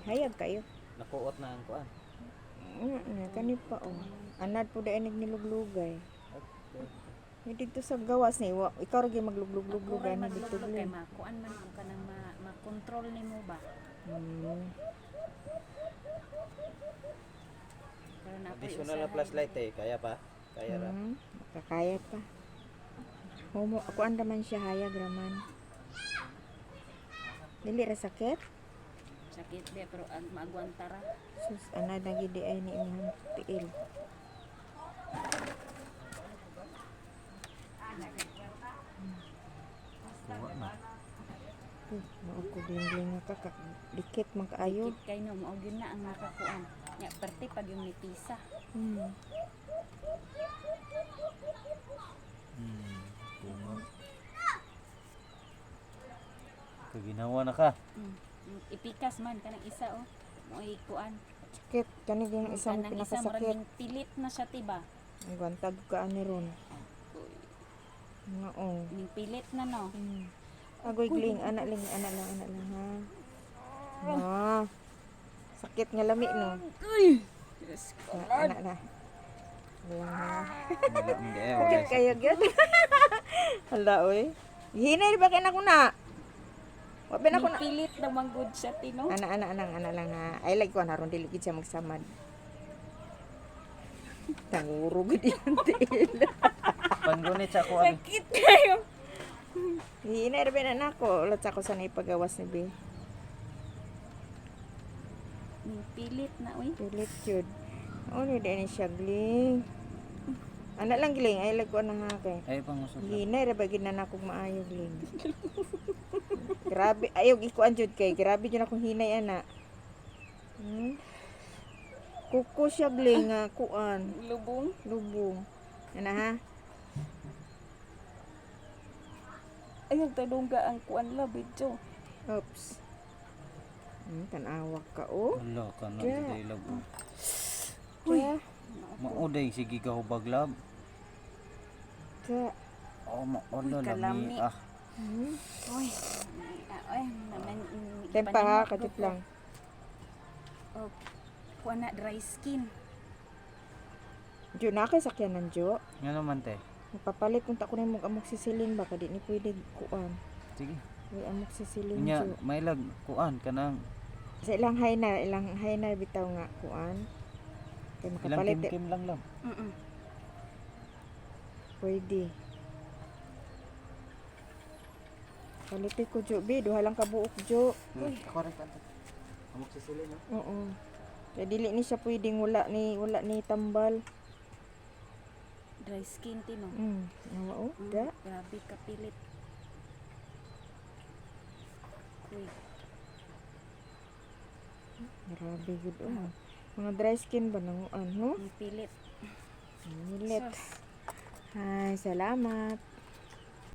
Hayag kayo. Nakuot na ang kuan. Kani pa oh. Anad po dainig niluglugay. Okay. Dito sa gawas ni ikaw ra gyud magluglug-luglugay na dito magluglug kay blin. makuan man ko kanang ma-control nimo ba. Pero na Additional na flashlight eh. Kaya pa? Kaya ra? Makakaya pa. Homo, ako andaman siya hayag raman. Dili ra sakit? sakit di pero maagwanta ra. Sus, anad na gid ay ni imong tiil. Kuha na. Mao ko bling nga ka dikit man kaayo. Dikit kay no mao gyud na ang nakakuan. Nya perti pag yung nipisa. Tungo. Kaginawa na ka. Ipikas man kanang isa oh. Mo ikuan. Sakit kani yung isang Kanang isa pinakasakit. murag pilit na siya tiba. Ang gwantag ka ani ron. Nga oh. Ning pilit na no. Agoy gling, anak lang ha. Ah. Sakit nga lami no. Uy. Yes, Anak na. Wala ha. Wala ang di eh. Sakit kayo gyud. Hala oy. Hinay ba kay na ko na? Wa pa na ko na. pilit na manggod siya tino. Anak lang ha. Ay like ko na ron dili gid siya magsamad. Tanguro gid yung tiil. Panggunit sa kuan. Sakit kayo. Hinay ra ba na nako. Ulat sa ko sa ipagawas ni Be. Ning pilit na uy. Pilit yun. Ano din ni siya, Gling? Anak lang, Gling. Ay, lag ko na nga kay. Ay pangusog. Hinay, rabagin na nakong maayo, Gling. Grabe. Ayaw, ikuan jud kay. Grabe dyan akong hinay, anak. Kuko siya, Gling, nga. Kuan. Lubong. Lubong. Ano, ha? Ayun tanongga ang kuan la video. Oops. Tanawak ka, oh. Wala ka na Yeah. di lab. Kaya, Mauday sige ka hubag lab. kaya. Oh, maula kalami. lami. Ah, Uy. Ay, naman Tempa, ha? Kadit lang. Oh, kuan na dry skin. Jo, na kay sakyanan, Jo. nga naman te. Magpapalit kung tako na yung amoxicillin ba? Kadi ni pwede kuan. Sige. May amoxicillin, Nya Jo. may lag kuan kanang Sa ilang high na bitaw nga kuan. Kay ilang makapalit kim lang lab. pwede. Palitin ko Jo, be, duha lang kabuok Jo. Ako rin pantay. Amok si Silin, no? Oo. Kaya dili ni siya pwedeng wala ni tambal. Dry skin tino. Oo, da. Grabe ka pilit. Uy. Grabe gud oh. Mga dry skin ba nang no? Ang pilit. Milit. Ay, salamat.